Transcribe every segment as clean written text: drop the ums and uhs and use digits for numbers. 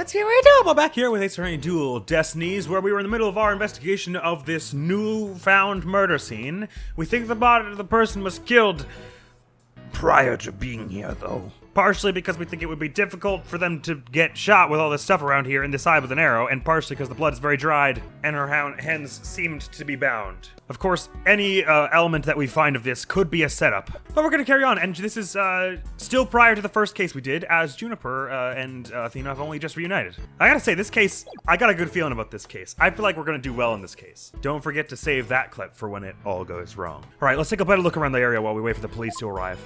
Let's see what we do. We're back here with Ace Duel Destinies, where we were in the middle of our investigation of this newfound murder scene. We think the body of the person was killed prior to being here, though. Partially because we think it would be difficult for them to get shot with all this stuff around here and decide with an arrow, and partially because the blood is very dried and her hands seemed to be bound. Of course, any element that we find of this could be a setup. But we're going to carry on, and this is still prior to the first case we did, as Juniper and Athena have only just reunited. I gotta say, this case, I got a good feeling about this case. I feel like we're going to do well in this case. Don't forget to save that clip for when it all goes wrong. All right, let's take a better look around the area while we wait for the police to arrive.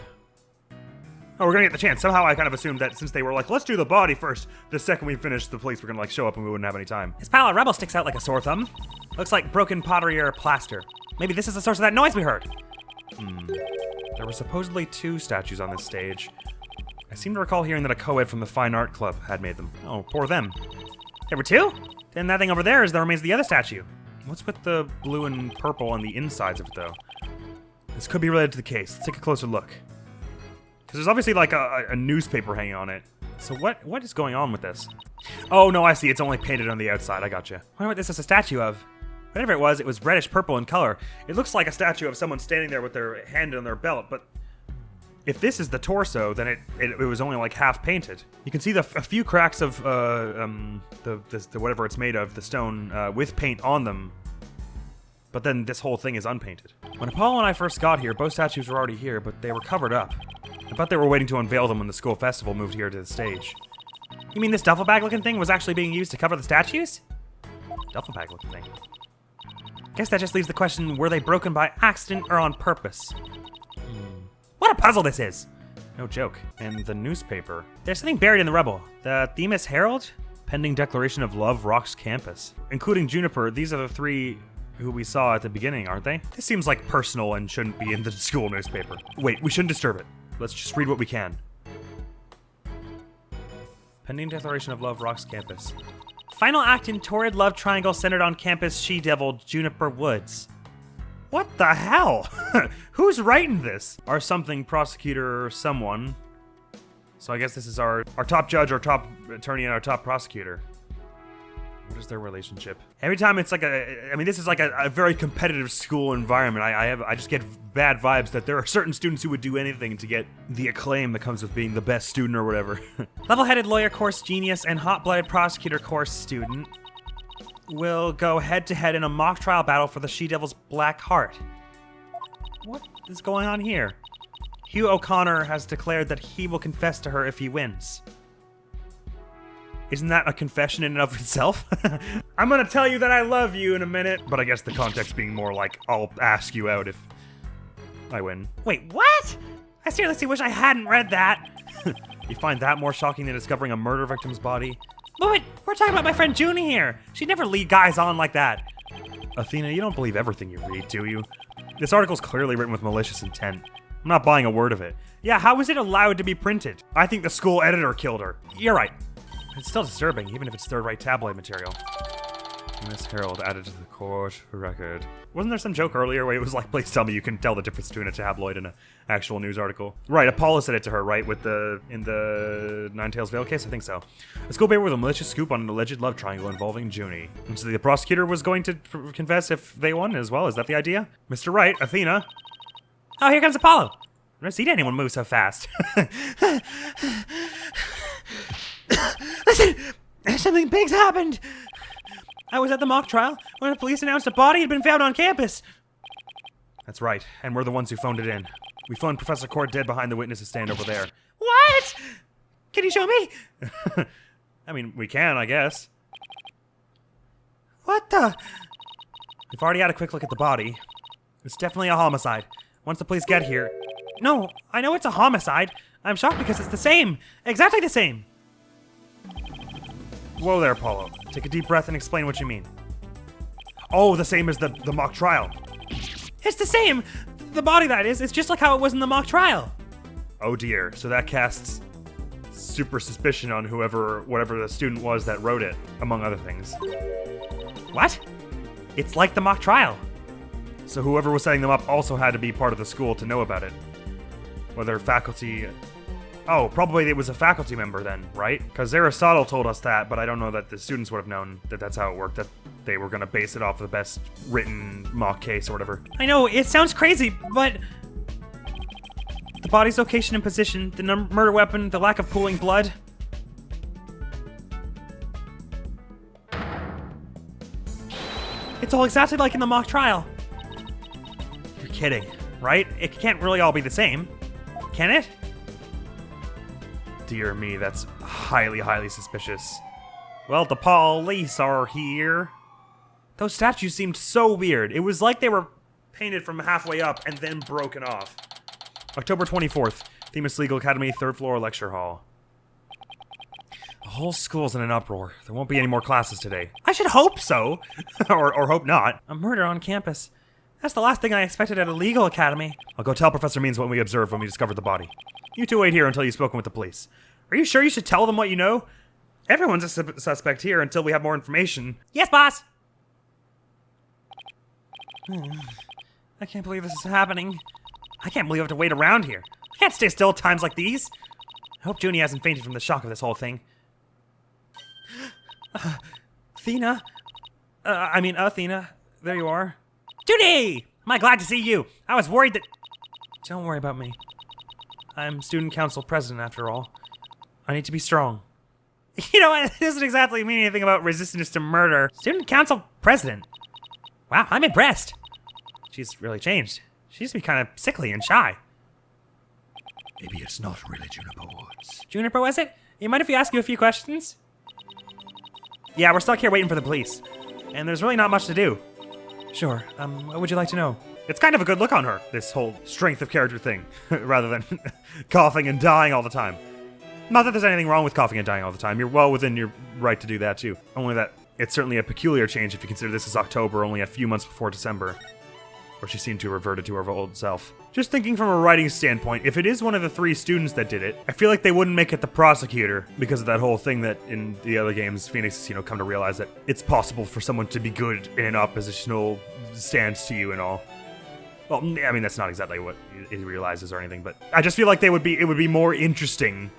Oh, we're gonna get the chance. Somehow I kind of assumed that since they were like, let's do the body first, the second we finished, the police were gonna like show up and we wouldn't have any time. This pile of rubble sticks out like a sore thumb. Looks like broken pottery or plaster. Maybe this is the source of that noise we heard. There were supposedly 2 statues on this stage. I seem to recall hearing that a co-ed from the Fine Art Club had made them. Oh, poor them. There were 2? Then that thing over there is the remains of the other statue. What's with the blue and purple on the insides of it, though? This could be related to the case. Let's take a closer look. Because there's obviously like a newspaper hanging on it. So what is going on with this? Oh, no, I see. It's only painted on the outside. I gotcha. I wonder what this is a statue of. Whatever it was reddish purple in color. It looks like a statue of someone standing there with their hand on their belt, but if this is the torso, then it was only like half painted. You can see a few cracks of the whatever it's made of, the stone, with paint on them. But then this whole thing is unpainted. When Apollo and I first got here, both statues were already here, but they were covered up. I thought they were waiting to unveil them when the school festival moved here to the stage. You mean this duffel bag looking thing was actually being used to cover the statues? Duffel bag looking thing. Guess that just leaves the question, were they broken by accident or on purpose? What a puzzle this is! No joke. And the newspaper. There's something buried in the rubble. The Themis Herald? Pending declaration of love rocks campus. Including Juniper, these are the 3 who we saw at the beginning, aren't they? This seems like personal and shouldn't be in the school newspaper. Wait, we shouldn't disturb it. Let's just read what we can. Pending declaration of love rocks campus. Final act in torrid love triangle centered on campus she-devil Juniper Woods. What the hell? Who's writing this? Our something prosecutor someone. So I guess this is our top judge, our top attorney, and our top prosecutor. What is their relationship? Every time it's like this is like a very competitive school environment. I just get bad vibes that there are certain students who would do anything to get the acclaim that comes with being the best student or whatever. Level-headed lawyer course genius and hot-blooded prosecutor course student will go head-to-head in a mock trial battle for the She-Devil's Black Heart. What is going on here? Hugh O'Connor has declared that he will confess to her if he wins. Isn't that a confession in and of itself? I'm gonna tell you that I love you in a minute. But I guess the context being more like, I'll ask you out if I win. Wait, what? I seriously wish I hadn't read that. You find that more shocking than discovering a murder victim's body? But we're talking about my friend Junie here. She'd never lead guys on like that. Athena, you don't believe everything you read, do you? This article's clearly written with malicious intent. I'm not buying a word of it. Yeah, how is it allowed to be printed? I think the school editor killed her. You're right. It's still disturbing, even if it's third-rate tabloid material. Miss Herald added to the court record. Wasn't there some joke earlier where it was like, please tell me you can tell the difference between a tabloid and an actual news article? Right, Apollo said it to her, right, in the Nine Tails Veil case? I think so. A school paper with a malicious scoop on an alleged love triangle involving Junie. And so the prosecutor was going to confess if they won as well. Is that the idea? Mr. Wright, Athena. Oh, here comes Apollo. I've never seen anyone move so fast. Listen, something big's happened. I was at the mock trial when the police announced a body had been found on campus. That's right, and we're the ones who phoned it in. We phoned Professor Court dead behind the witnesses stand over there. What? Can you show me? I mean, we can, I guess. What the? We've already had a quick look at the body. It's definitely a homicide. Once the police get here... No, I know it's a homicide. I'm shocked because it's the same. Exactly the same. Whoa there, Apollo. Take a deep breath and explain what you mean. Oh, the same as the mock trial. It's the same. The body, that is. It's just like how it was in the mock trial. Oh dear. So that casts super suspicion on whatever the student was that wrote it, among other things. What? It's like the mock trial. So whoever was setting them up also had to be part of the school to know about it. Whether faculty... Oh, probably it was a faculty member then, right? Because Aristotle told us that, but I don't know that the students would have known that that's how it worked, that they were going to base it off the best written mock case or whatever. I know, it sounds crazy, but... the body's location and position, the murder weapon, the lack of pooling blood... it's all exactly like in the mock trial. You're kidding, right? It can't really all be the same, can it? Dear me, that's highly, highly suspicious. Well, the police are here. Those statues seemed so weird. It was like they were painted from halfway up and then broken off. October 24th, Themis Legal Academy, 3rd floor lecture hall. The whole school's in an uproar. There won't be any more classes today. I should hope so. or hope not. A murder on campus. That's the last thing I expected at a legal academy. I'll go tell Professor Means what we observed when we discovered the body. You two wait here until you've spoken with the police. Are you sure you should tell them what you know? Everyone's a suspect here until we have more information. Yes, boss! I can't believe this is happening. I can't believe I have to wait around here. I can't stay still at times like these. I hope Junie hasn't fainted from the shock of this whole thing. Athena? Athena. There you are. Junie! Am I glad to see you? I was worried that... Don't worry about me. I'm student council president, after all. I need to be strong. You know, it doesn't exactly mean anything about resistance to murder. Student council president. Wow, I'm impressed. She's really changed. She used to be kind of sickly and shy. Maybe it's not really Juniper Woods. Juniper, was it? You mind if we ask you a few questions? Yeah, we're stuck here waiting for the police. And there's really not much to do. Sure, what would you like to know? It's kind of a good look on her, this whole strength of character thing, rather than coughing and dying all the time. Not that there's anything wrong with coughing and dying all the time. You're well within your right to do that, too. Only that it's certainly a peculiar change if you consider this is October, only a few months before December, where she seemed to have reverted to her old self. Just thinking from a writing standpoint, if it is one of the 3 students that did it, I feel like they wouldn't make it the prosecutor because of that whole thing that in the other games, Phoenix has, come to realize that it's possible for someone to be good in an oppositional stance to you and all. Well, I mean, that's not exactly what he realizes or anything, but I just feel like it would be more interesting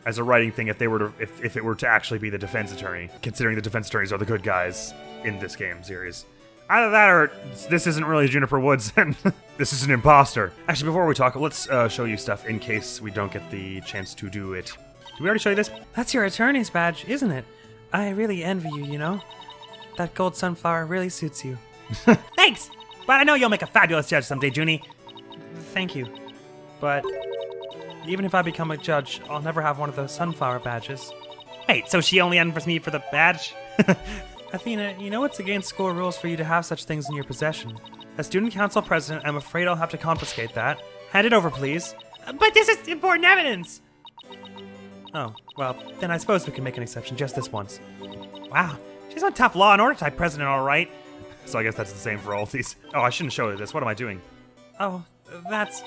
as a writing thing if they were to, if it were to actually be the defense attorney, considering the defense attorneys are the good guys in this game series. Either that or this isn't really Juniper Woods and this is an imposter. Actually, before we talk, let's show you stuff in case we don't get the chance to do it. Did we already show you this? That's your attorney's badge, isn't it? I really envy you, you know? That gold sunflower really suits you. Thanks! But I know you'll make a fabulous judge someday, Junie. Thank you. But even if I become a judge, I'll never have one of those sunflower badges. Wait, so she only envies me for the badge? Athena, you know it's against school rules for you to have such things in your possession. As student council president, I'm afraid I'll have to confiscate that. Hand it over, please. But this is important evidence! Oh, well, then I suppose we can make an exception just this once. Wow, she's one tough law and order type president, all right. So I guess that's the same for all of these. Oh, I shouldn't show you this. What am I doing? Oh, that's...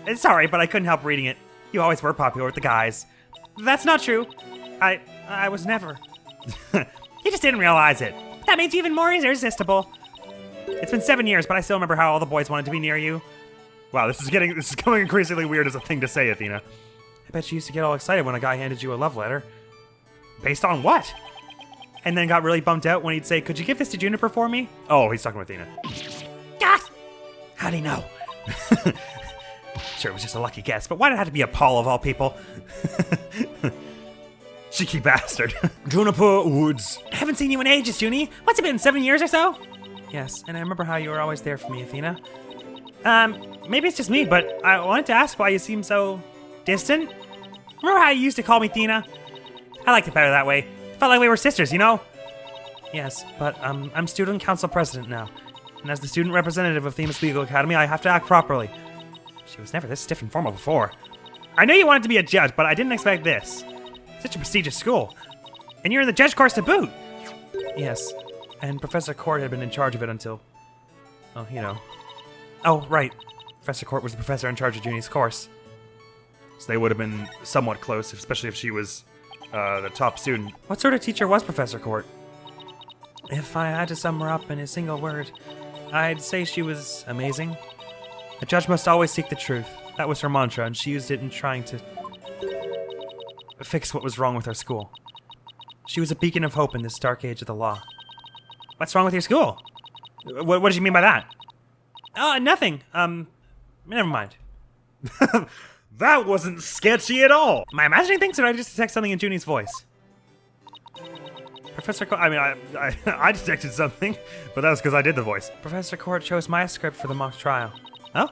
It's sorry, but I couldn't help reading it. You always were popular with the guys. That's not true. I was never. You just didn't realize it. That makes you even more irresistible. It's been 7 years, but I still remember how all the boys wanted to be near you. Wow, this is becoming increasingly weird as a thing to say, Athena. I bet you used to get all excited when a guy handed you a love letter. Based on what? And then got really bummed out when he'd say, "Could you give this to Juniper for me?" Oh, he's talking with Athena. Yes! How'd he know? Sure, it was just a lucky guess, but why did it have to be a Paul of all people? Cheeky bastard. Juniper Woods. I haven't seen you in ages, Junie. What's it been, 7 years or so? Yes, and I remember how you were always there for me, Athena. Maybe it's just me, but I wanted to ask why you seem so distant. Remember how you used to call me Athena? I liked it better that way. Felt like we were sisters, you know? Yes, but I'm student council president now. And as the student representative of Themis Legal Academy, I have to act properly. She was never this stiff and formal before. I knew you wanted to be a judge, but I didn't expect this. Such a prestigious school. And you're in the judge course to boot. Yes, and Professor Court had been in charge of it until... Oh, you know. Oh, right. Professor Court was the professor in charge of Junie's course. So they would have been somewhat close, especially if she was the top student. What sort of teacher was Professor Court? If I had to sum her up in a single word, I'd say she was amazing. A judge must always seek the truth. That was her mantra, and she used it in trying to fix what was wrong with our school. She was a beacon of hope in this dark age of the law. What's wrong with your school? What did you mean by that? Oh, nothing. Never mind. That wasn't sketchy at all. Am I imagining things, or did I just detect something in Junie's voice? Professor Court, I detected something, but that was because I did the voice. Professor Court chose my script for the mock trial. Oh?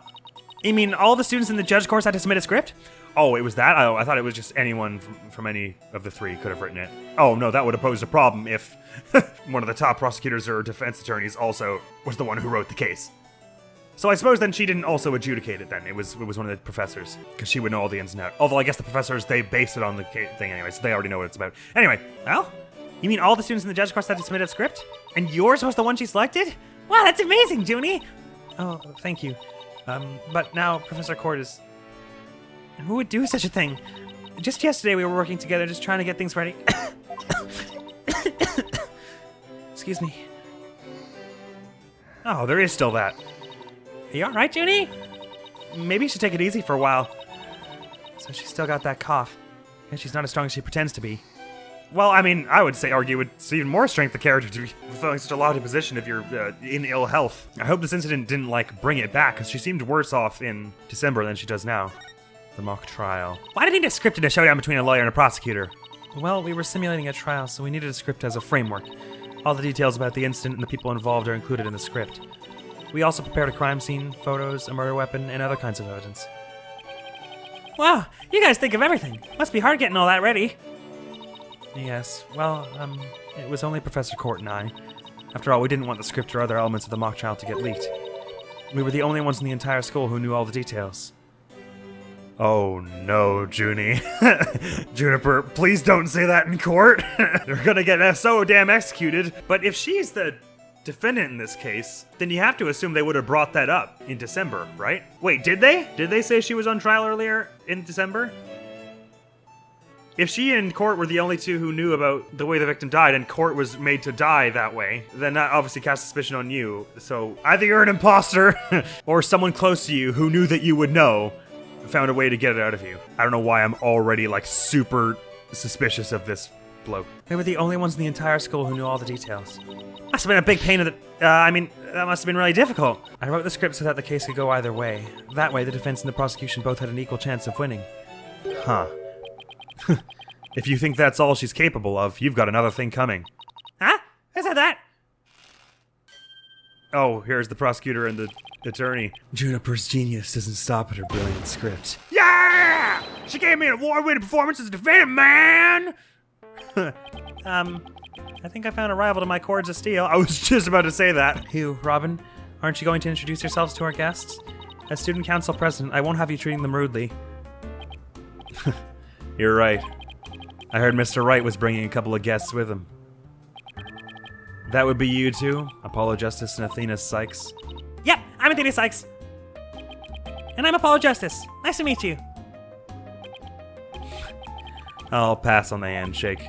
You mean all the students in the judge course had to submit a script? Oh, it was that? I thought it was just anyone from any of the three could have written it. Oh, no, that would have posed a problem if one of the top prosecutors or defense attorneys also was the one who wrote the case. So I suppose then she didn't also adjudicate it then. It was one of the professors, because she would know all the ins and outs. Although I guess the professors, they based it on the thing anyway, so they already know what it's about. Anyway, well, you mean all the students in the judge course had to submit a script? And yours was the one she selected? Wow, that's amazing, Junie! Oh, thank you. But now Professor Court is... Who would do such a thing? Just yesterday we were working together, just trying to get things ready. Excuse me. oh, there is still that. Are you alright, Junie? Maybe you should take it easy for a while. So she's still got that cough. And she's not as strong as she pretends to be. Well, I mean, I would argue it's even more strength of character to be fulfilling such a lofty position if you're in ill health. I hope this incident didn't, bring it back, because she seemed worse off in December than she does now. The mock trial. Why did he need a script in a showdown between a lawyer and a prosecutor? Well, we were simulating a trial, so we needed a script as a framework. All the details about the incident and the people involved are included in the script. We also prepared a crime scene, photos, a murder weapon, and other kinds of evidence. Wow, you guys think of everything. Must be hard getting all that ready. Yes, well, it was only Professor Court and I. After all, we didn't want the script or other elements of the mock trial to get leaked. We were the only ones in the entire school who knew all the details. Oh no, Junie. Juniper, please don't say that in court. They're gonna get so damn executed. But if she's the defendant in this case, then you have to assume they would have brought that up in December, right? Wait, did they? Did they say she was on trial earlier in December? If she and Court were the only two who knew about the way the victim died, and Court was made to die that way, then that obviously casts suspicion on you. So either you're an imposter, or someone close to you who knew that you would know found a way to get it out of you. I don't know why I'm already super suspicious of this bloke. We were the only ones in the entire school who knew all the details. Must have been a big pain in the... that must have been really difficult. I wrote the script so that the case could go either way. That way, the defense and the prosecution both had an equal chance of winning. Huh. If you think that's all she's capable of, you've got another thing coming. Huh? Who said that? Oh, here's the prosecutor and the attorney. Juniper's genius doesn't stop at her brilliant script. Yeah! She gave me an award-winning performance as a defendant, man! I think I found a rival to my cords of steel. I was just about to say that. Hugh, Robin, aren't you going to introduce yourselves to our guests? As student council president, I won't have you treating them rudely. You're right. I heard Mr. Wright was bringing a couple of guests with him. That would be you two, Apollo Justice and Athena Cykes. Yep, I'm Athena Cykes. And I'm Apollo Justice. Nice to meet you. I'll pass on the handshake.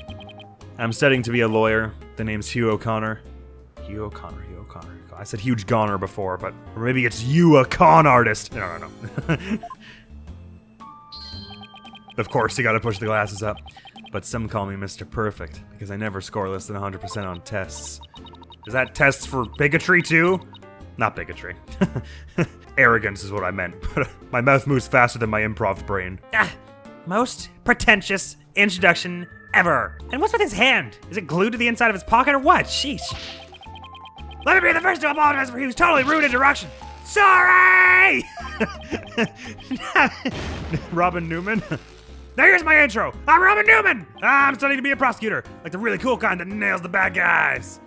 I'm studying to be a lawyer. The name's Hugh O'Connor. Hugh O'Connor. I said huge goner before, but or maybe it's you, a con artist. No. Of course, you gotta push the glasses up. But some call me Mr. Perfect, because I never score less than 100% on tests. Is that tests for bigotry, too? Not bigotry. Arrogance is what I meant, but my mouth moves faster than my improv brain. Most pretentious introduction ever. And what's with his hand? Is it glued to the inside of his pocket or what? Sheesh. Let me be the first to apologize for he was totally rude introduction. Sorry! Robin Newman? Now here's my intro. I'm Robin Newman. I'm studying to be a prosecutor, like the really cool kind that nails the bad guys.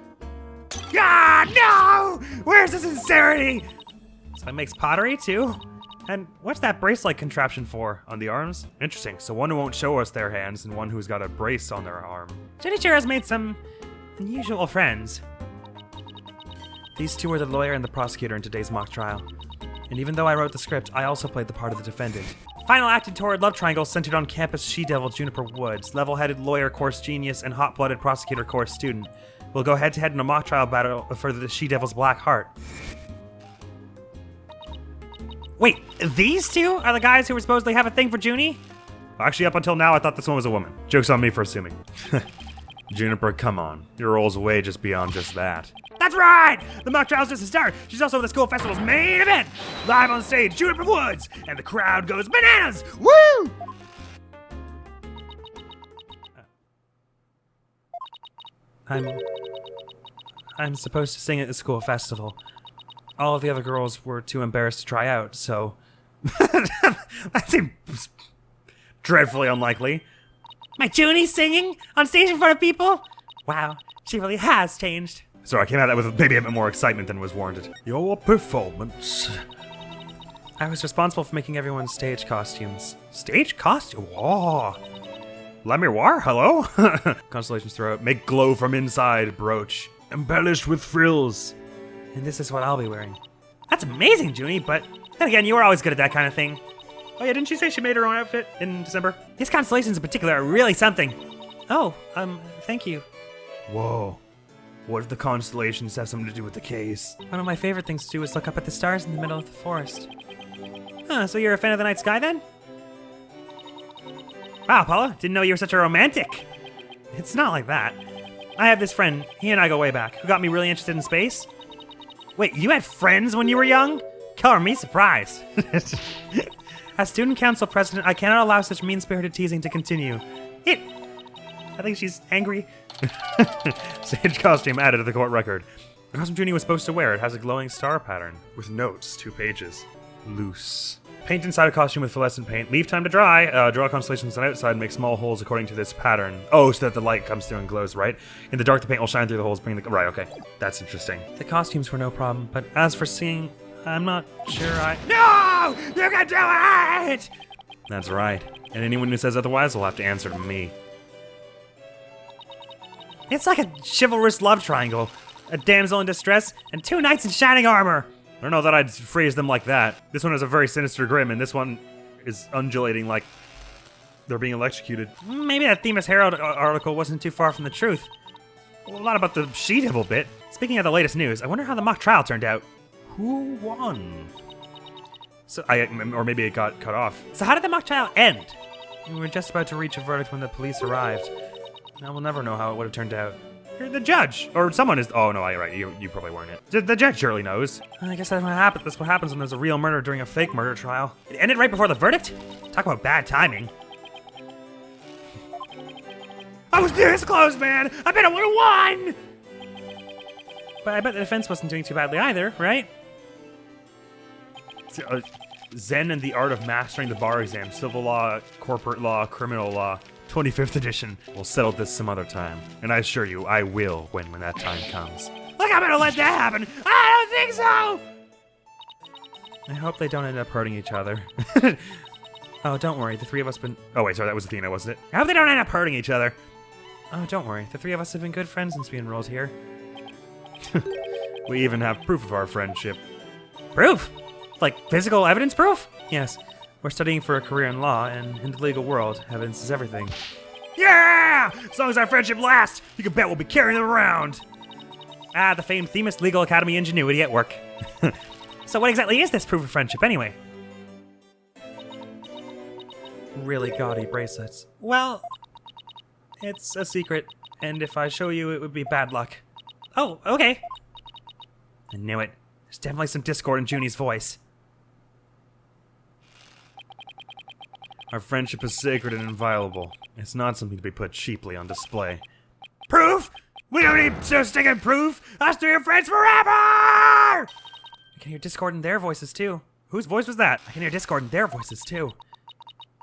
No! Where's the sincerity? So he makes pottery too? And what's that brace-like contraption for on the arms? Interesting. So one who won't show us their hands and one who's got a brace on their arm. Jenny sure has made some unusual friends. These two are the lawyer and the prosecutor in today's mock trial. And even though I wrote the script, I also played the part of the defendant. Final acted toward love triangle centered on campus she-devil Juniper Woods, level-headed lawyer course genius and hot-blooded prosecutor course student. We'll go head-to-head in a mock trial battle for the she-devil's black heart. Wait, these two are the guys who were supposedly have a thing for Junie? Actually, up until now, I thought this one was a woman. Joke's on me for assuming. Juniper, come on. Your role's way just beyond just that. That's right! The mock trial's just a start. She's also the school festival's main event. Live on stage, Juniper Woods, and the crowd goes bananas! Woo! I'm supposed to sing at the school festival. All of the other girls were too embarrassed to try out, so... That seems dreadfully unlikely. My Junie singing on stage in front of people? Wow, she really has changed. Sorry, I came at that with maybe a bit more excitement than was warranted. Your performance. I was responsible for making everyone's stage costumes. Stage costume? Whoa. La Miroir, hello? Constellations throughout. Make glow from inside, brooch. Embellished with frills. And this is what I'll be wearing. That's amazing, Junie, but then again, you were always good at that kind of thing. Oh yeah, didn't she say she made her own outfit in December? These constellations in particular are really something. Oh, thank you. Whoa. What if the constellations have something to do with the case? One of my favorite things to do is look up at the stars in the middle of the forest. Huh, so you're a fan of the night sky then? Wow, Paula, didn't know you were such a romantic. It's not like that. I have this friend, he and I go way back, who got me really interested in space. Wait, you had friends when you were young? Color me surprised. As student council president, I cannot allow such mean-spirited teasing to continue. I think she's angry. Stage costume added to the court record. The costume Junie was supposed to wear. It has a glowing star pattern. With notes, 2 pages. Loose. Paint inside a costume with fluorescent paint. Leave time to dry. Draw constellations on the outside and make small holes according to this pattern. Oh, so that the light comes through and glows, right? In the dark, the paint will shine through the holes, bringing the... Right, okay. That's interesting. The costumes were no problem, but as for singing, I'm not sure No! You can do it! That's right. And anyone who says otherwise will have to answer to me. It's like a chivalrous love triangle. A damsel in distress and 2 knights in shining armor. I don't know that I'd phrase them like that. This one has a very sinister grim, and this one is undulating like they're being electrocuted. Maybe that Themis Herald article wasn't too far from the truth. Well, not about the she-devil bit. Speaking of the latest news, I wonder how the mock trial turned out. Who won? Or maybe it got cut off. So how did the mock trial end? We were just about to reach a verdict when the police arrived. Now we'll never know how it would have turned out. You're the judge, or someone is. Oh no, you're right. You probably weren't it. The judge surely knows. I guess that's what happens. That's what happens when there's a real murder during a fake murder trial. It ended right before the verdict. Talk about bad timing. I was this close, man. I bet I would have won. But I bet the defense wasn't doing too badly either, right? Zen and the Art of Mastering the Bar Exam, Civil Law, Corporate Law, Criminal Law, 25th edition. We'll settle this some other time. And I assure you, I will win when that time comes. Look, I'm gonna let that happen. I don't think so. I hope they don't end up hurting each other. Oh, don't worry. The 3 of us been... Oh, wait, sorry, that was Athena, wasn't it? I hope they don't end up hurting each other. Oh, don't worry. The 3 of us have been good friends since we enrolled here. We even have proof of our friendship. Proof? Like physical evidence proof? Yes. We're studying for a career in law, and in the legal world, evidence is everything. Yeah! As long as our friendship lasts, you can bet we'll be carrying them around. Ah, the famed Themis Legal Academy ingenuity at work. So what exactly is this proof of friendship, anyway? Really gaudy bracelets. Well, it's a secret, and if I show you, it would be bad luck. Oh, okay. I knew it. There's definitely some discord in Junie's voice. Our friendship is sacred and inviolable. It's not something to be put cheaply on display. Proof? We don't need so stinking proof! Us 3 are friends forever! I can hear discord in their voices too. Whose voice was that? I can hear discord in their voices too.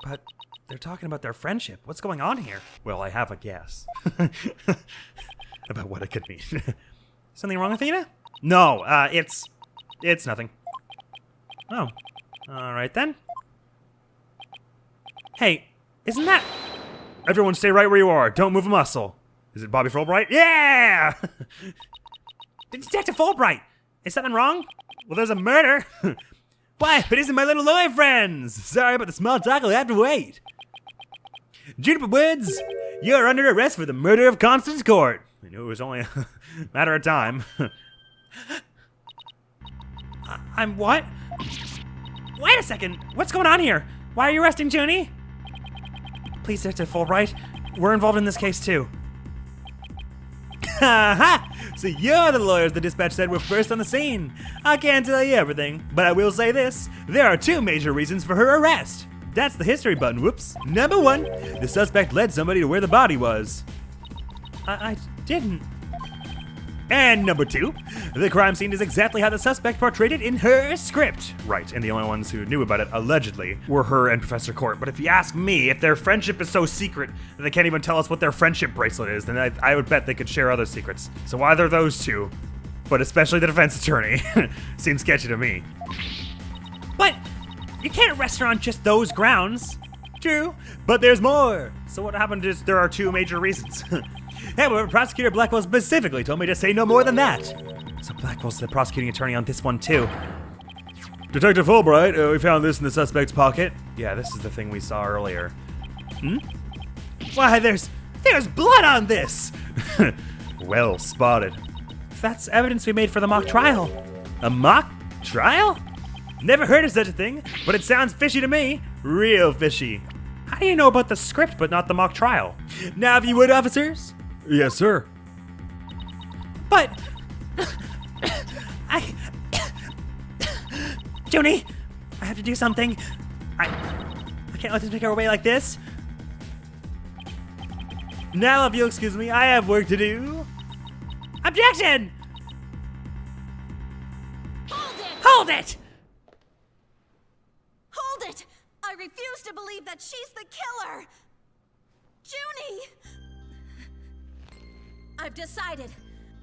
But they're talking about their friendship. What's going on here? Well, I have a guess. About what it could mean. Something wrong, Athena? No, it's nothing. Oh, all right then. Hey, isn't that... Everyone stay right where you are. Don't move a muscle. Is it Bobby Fulbright? Yeah! Detective Fulbright! Is something wrong? Well, there's a murder. Why? But isn't my little lawyer friends? Sorry about the small talk, I'll have to wait. Juniper Woods, you're under arrest for the murder of Constance Court. I knew it was only a matter of time. I'm what? Wait a second. What's going on here? Why are you arresting Junie? Please, Detective Wright. We're involved in this case too. Ha! So you're the lawyers the dispatch said were first on the scene. I can't tell you everything, but I will say this. There are 2 major reasons for her arrest. That's the history button, whoops. Number 1, the suspect led somebody to where the body was. I didn't. And number 2, the crime scene is exactly how the suspect portrayed it in her script. Right, and the only ones who knew about it, allegedly, were her and Professor Court. But if you ask me, if their friendship is so secret that they can't even tell us what their friendship bracelet is, then I would bet they could share other secrets. So either those 2, but especially the defense attorney, seems sketchy to me. But you can't arrest her on just those grounds. True, but there's more. So what happened is there are 2 major reasons. However, Prosecutor Blackwell specifically told me to say no more than that. So Blackwell's the prosecuting attorney on this one too. Detective Fulbright, we found this in the suspect's pocket. Yeah, this is the thing we saw earlier. Why, there's blood on this! Well spotted. That's evidence we made for the mock trial. A mock trial? Never heard of such a thing, but it sounds fishy to me. Real fishy. How do you know about the script but not the mock trial? Now, if you would, officers? Yes, sir. But Junie, I have to do something. I can't let this make our way like this. Now, if you'll excuse me, I have work to do. Objection! Hold it! Hold it! I refuse to believe that she's the killer! Junie! I've decided.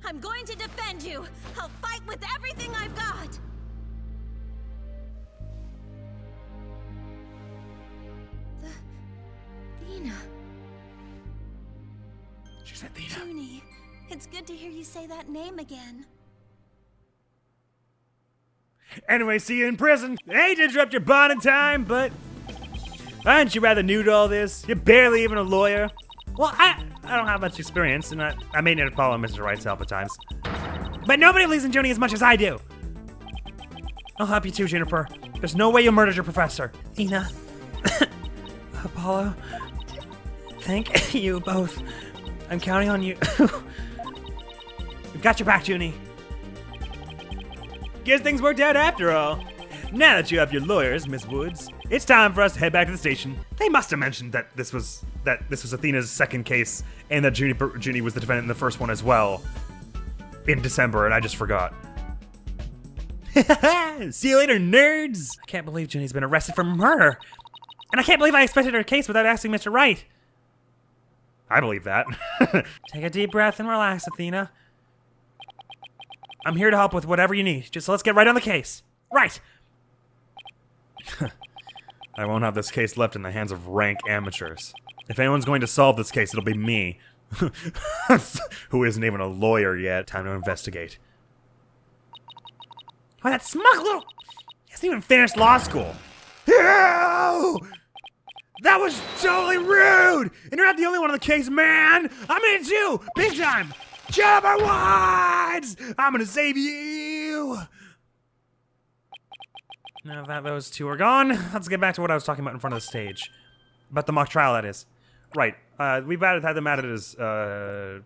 I'm going to defend you. I'll fight with everything I've got. Athena. She's Athena. Junie, it's good to hear you say that name again. Anyway, see you in prison. I hate to interrupt your bonding time, but aren't you rather new to all this? You're barely even a lawyer. Well, I don't have much experience, and I may need to follow Mr. Wright's help at times. But nobody believes in Junie as much as I do. I'll help you too, Juniper. There's no way you murdered your professor. Athena. Apollo. Thank you both. I'm counting on you. We've got your back, Junie. Guess things worked out after all. Now that you have your lawyers, Miss Woods, it's time for us to head back to the station. They must have mentioned that this was Athena's second case, and that Junie was the defendant in the first one as well, in December, and I just forgot. See you later, nerds! I can't believe Junie's been arrested for murder, and I can't believe I expected her case without asking Mr. Wright. I believe that. Take a deep breath and relax, Athena. I'm here to help with whatever you need. Just let's get right on the case. Right! I won't have this case left in the hands of rank amateurs. If anyone's going to solve this case, it'll be me. Who isn't even a lawyer yet. Time to investigate. Why, that smug little... He hasn't even finished law school. Ew! That was totally rude! And you're not the only one on the case, man! I'm in it too! Big time! Shut up, my wides! I'm gonna save you! Now that those 2 are gone, let's get back to what I was talking about in front of the stage. About the mock trial, that is. Right, we've had them added as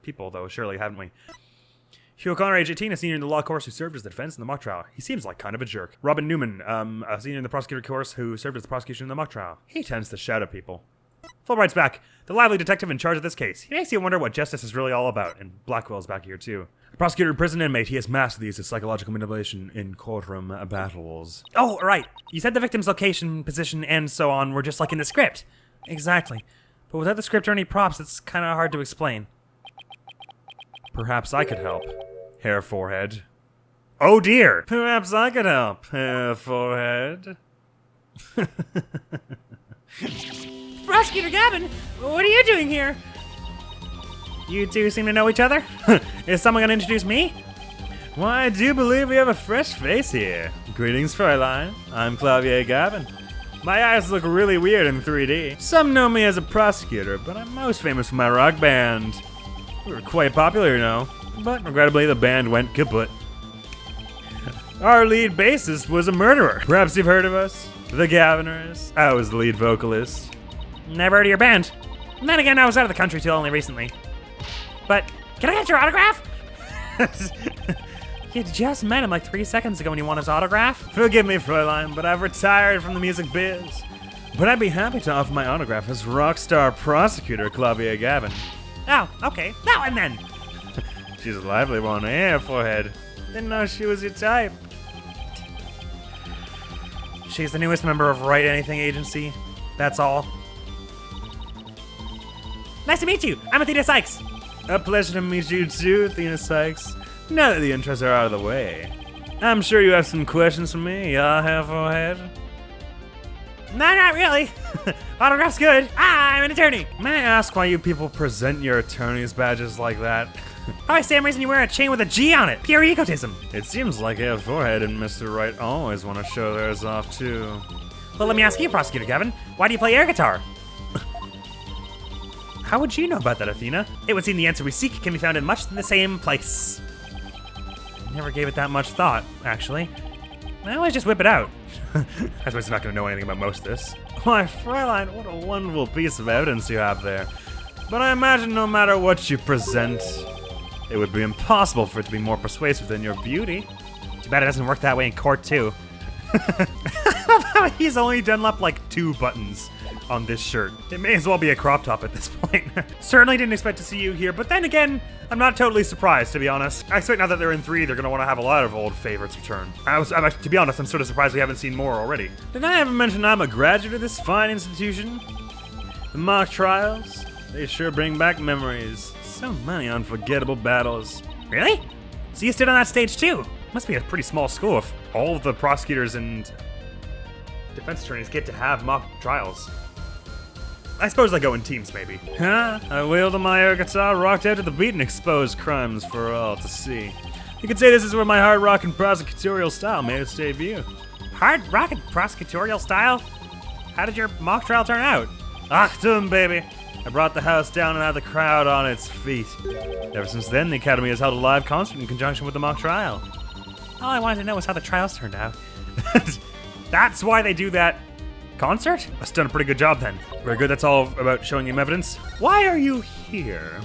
people, though, surely, haven't we? Hugh O'Connor, age 18, a senior in the law course who served as the defense in the mock trial. He seems like kind of a jerk. Robin Newman, a senior in the prosecutor course who served as the prosecution in the mock trial. He tends to shout at people. Fulbright's back, the lively detective in charge of this case. He makes you wonder what justice is really all about, and Blackwell's back here too. A prosecutor and prison inmate, he has mastered the use of psychological manipulation in courtroom battles. Oh, right. You said the victim's location, position, and so on were just like in the script. Exactly. But without the script or any props, it's kind of hard to explain. Perhaps I could help. Hair forehead. Oh dear! Perhaps I could help. Hair forehead. Prosecutor Gavin, what are you doing here? You two seem to know each other? Is someone gonna introduce me? Why, I do believe we have a fresh face here. Greetings, Fräulein. I'm Clavier Gavin. My eyes look really weird in 3D. Some know me as a prosecutor, but I'm most famous for my rock band. We were quite popular, you know, but regrettably the band went kaput. Our lead bassist was a murderer. Perhaps you've heard of us? The Governors. I was the lead vocalist. Never heard of your band. And then again, I was out of the country till only recently. But can I get your autograph? You just met him like 3 seconds ago when you want his autograph. Forgive me, Fräulein, but I've retired from the music biz. But I'd be happy to offer my autograph as rockstar prosecutor Claudia Gavin. Oh, okay. Now and then. She's a lively one, eh, forehead? Didn't know she was your type. She's the newest member of Wright Anything Agency. That's all. Nice to meet you. I'm Athena Cykes. A pleasure to meet you too, Athena Cykes. Now that the intros are out of the way, I'm sure you have some questions for me, forehead. No, not really. Autograph's good. I'm an attorney. May I ask why you people present your attorney's badges like that? Probably same reason you wear a chain with a G on it. Pure egotism. It seems like forehead and Mr. Wright always want to show theirs off too. Well, let me ask you, Prosecutor Gavin. Why do you play air guitar? How would you know about that, Athena? It would seem the answer we seek can be found in much the same place. Never gave it that much thought, actually. I always just whip it out. I suppose I'm not going to know anything about most of this. Why, Fräulein, what a wonderful piece of evidence you have there. But I imagine no matter what you present, it would be impossible for it to be more persuasive than your beauty. Too bad it doesn't work that way in court, too. He's only done up like 2 buttons on this shirt. It may as well be a crop top at this point. Certainly didn't expect to see you here, but then again, I'm not totally surprised, to be honest. I expect now that they're in 3, they're going to want to have a lot of old favorites return. To be honest, I'm sort of surprised we haven't seen more already. Did I ever mention I'm a graduate of this fine institution? The mock trials, they sure bring back memories. So many unforgettable battles. Really? So you stood on that stage too? Must be a pretty small school if all of the prosecutors and defense attorneys get to have mock trials. I suppose they go in teams, maybe. Huh? I wielded my air guitar, rocked out to the beat, and exposed crimes for all to see. You could say this is where my hard rock and prosecutorial style made its debut. Hard rock and prosecutorial style? How did your mock trial turn out? Achtung, baby! I brought the house down and had the crowd on its feet. Ever since then, the Academy has held a live concert in conjunction with the mock trial. All I wanted to know was how the trials turned out. That's why they do that concert? That's done a pretty good job then. Very good, that's all about showing him evidence. Why are you here?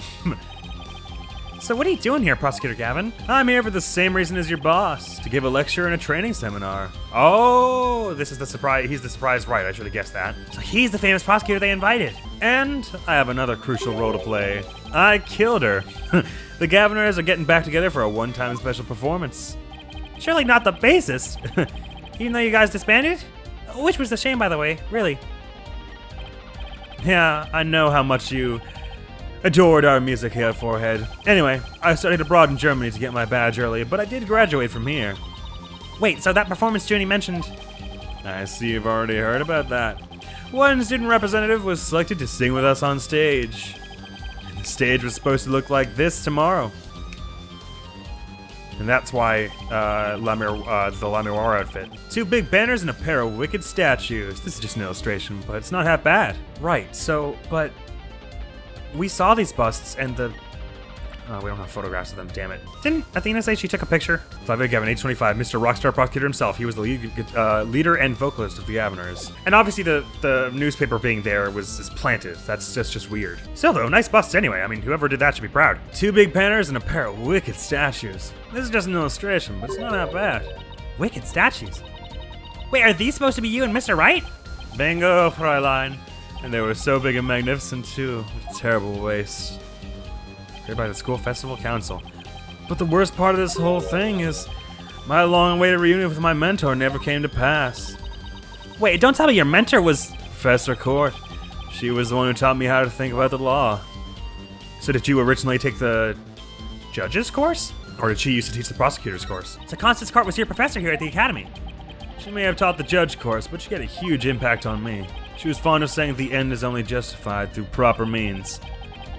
So what are you doing here, Prosecutor Gavin? I'm here for the same reason as your boss, to give a lecture and a training seminar. Oh, this is the surprise. He's the surprise Wright, I should have guessed that. So he's the famous prosecutor they invited. And I have another crucial role to play. I killed her. The Governors are getting back together for a one-time special performance. Surely not the bassist. Even though you guys disbanded? Which was a shame, by the way, really. Yeah, I know how much you adored our music here, Forehead. Anyway, I studied abroad in Germany to get my badge early, but I did graduate from here. Wait, so that performance Junie mentioned... I see you've already heard about that. One student representative was selected to sing with us on stage. And the stage was supposed to look like this tomorrow. And that's why the Lamir outfit. 2 big banners and a pair of wicked statues. This is just an illustration, but it's not half bad. Right, so, but... We saw these busts and the... Oh, we don't have photographs of them, damn it. Didn't Athena say she took a picture? Claudia Gavin, age 25, Mr. Rockstar Prosecutor himself. He was the leader and vocalist of the Governors. And obviously the newspaper being there is planted. That's just weird. Still though, nice busts anyway. I mean, whoever did that should be proud. 2 big banners and a pair of wicked statues. This is just an illustration, but it's not that bad. Wicked statues? Wait, are these supposed to be you and Mr. Wright? Bingo, Fräulein. And they were so big and magnificent too. What a terrible waste. Here by the school festival council. But the worst part of this whole thing is my long-awaited reunion with my mentor never came to pass. Wait, don't tell me your mentor was... Professor Court. She was the one who taught me how to think about the law. So did you originally take the judge's course? Or did she used to teach the prosecutor's course? So Constance Court was your professor here at the Academy. She may have taught the judge course, but she had a huge impact on me. She was fond of saying the end is only justified through proper means.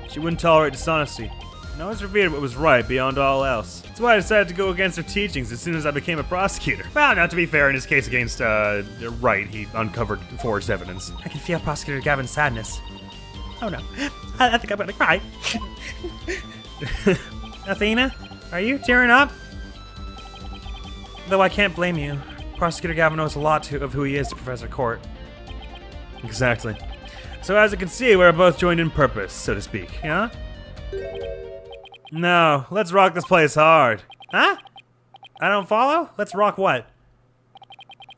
She wouldn't tolerate dishonesty, and always revered what was right beyond all else. That's why I decided to go against her teachings as soon as I became a prosecutor. Well, now to be fair, in his case against Wright, he uncovered forged evidence. I can feel Prosecutor Gavin's sadness. Oh no, I think I'm gonna cry. Athena, are you tearing up? Though I can't blame you. Prosecutor Gavin knows a lot of who he is to Professor Court. Exactly. So as you can see, we're both joined in purpose, so to speak, yeah? No, let's rock this place hard. Huh? I don't follow? Let's rock what?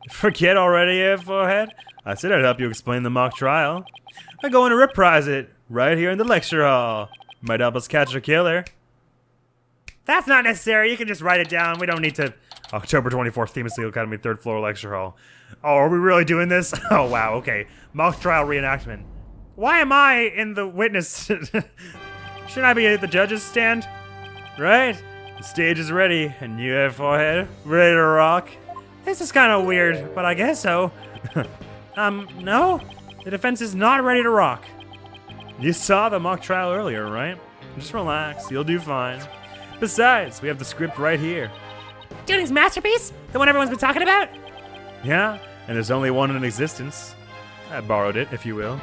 Forget already, forehead? I said I'd help you explain the mock trial. I'm going to reprise it, right here in the lecture hall. Might help us catch a killer. That's not necessary, you can just write it down. We don't need to... October 24th, Theme of Steel Academy, 3rd floor lecture hall. Oh, are we really doing this? Oh, wow, okay. Mock trial reenactment. Why am I in the witness? Shouldn't I be at the judge's stand? Right? The stage is ready, and you have forehead ready to rock. This is kind of weird, but I guess so. No? The defense is not ready to rock. You saw the mock trial earlier, right? Just relax, you'll do fine. Besides, we have the script right here. Junie's masterpiece? The one everyone's been talking about? Yeah, and there's only one in existence. I borrowed it, if you will.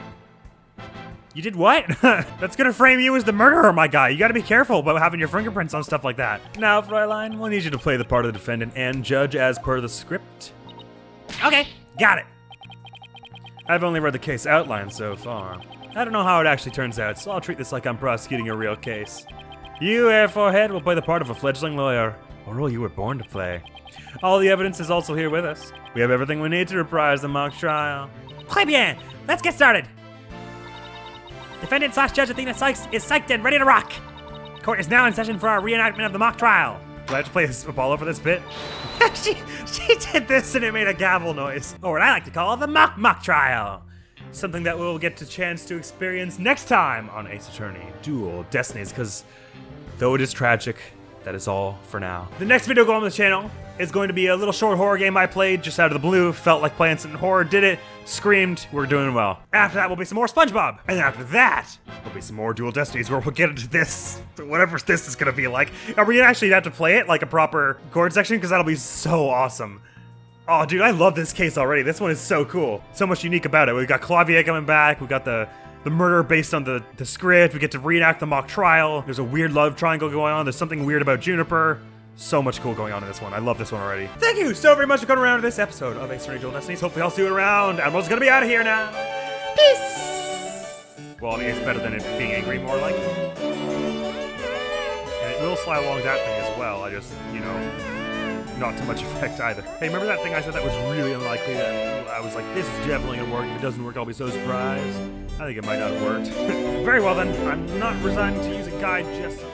You did what? That's gonna frame you as the murderer, my guy. You gotta be careful about having your fingerprints on stuff like that. Now, Fräulein, we'll need you to play the part of the defendant and judge as per the script. Okay. Got it. I've only read the case outline so far. I don't know how it actually turns out, so I'll treat this like I'm prosecuting a real case. You, Forehead, will play the part of a fledgling lawyer, a role you were born to play. All the evidence is also here with us. We have everything we need to reprise the mock trial. Très bien. Let's get started. Defendant / Judge Athena Cykes is psyched and ready to rock. Court is now in session for our reenactment of the mock trial. Do I have to play Apollo for this bit? she did this and it made a gavel noise. Or what I like to call the mock trial. Something that we'll get a chance to experience next time on Ace Attorney Dual Destinies, because though it is tragic, that is all for now. The next video going on the channel is going to be a little short horror game I played just out of the blue. Felt like playing something horror, did it, screamed, we're doing well. After that will be some more SpongeBob. And after that will be some more Dual Destinies where we'll get into this, whatever this is gonna be like. Are we gonna actually have to play it like a proper chord section? Because that'll be so awesome. Oh, dude, I love this case already. This one is so cool. So much unique about it. We've got Clavier coming back. We've got the murder based on the script. We get to reenact the mock trial. There's a weird love triangle going on. There's something weird about Juniper. So much cool going on in this one. I love this one already. Thank you so very much for coming around to this episode of Ace Attorney Dual Destinies. Hopefully I'll see you around. Admiral's gonna be out of here now. Peace! Well, I mean, it's better than it being angry, more like. And it will slide along that thing as well. I just, you know, not too much effect either. Hey, remember that thing I said that was really unlikely? That I was like, this is definitely gonna work. If it doesn't work, I'll be so surprised. I think it might not have worked. Very well then, I'm not resigning to use a guide just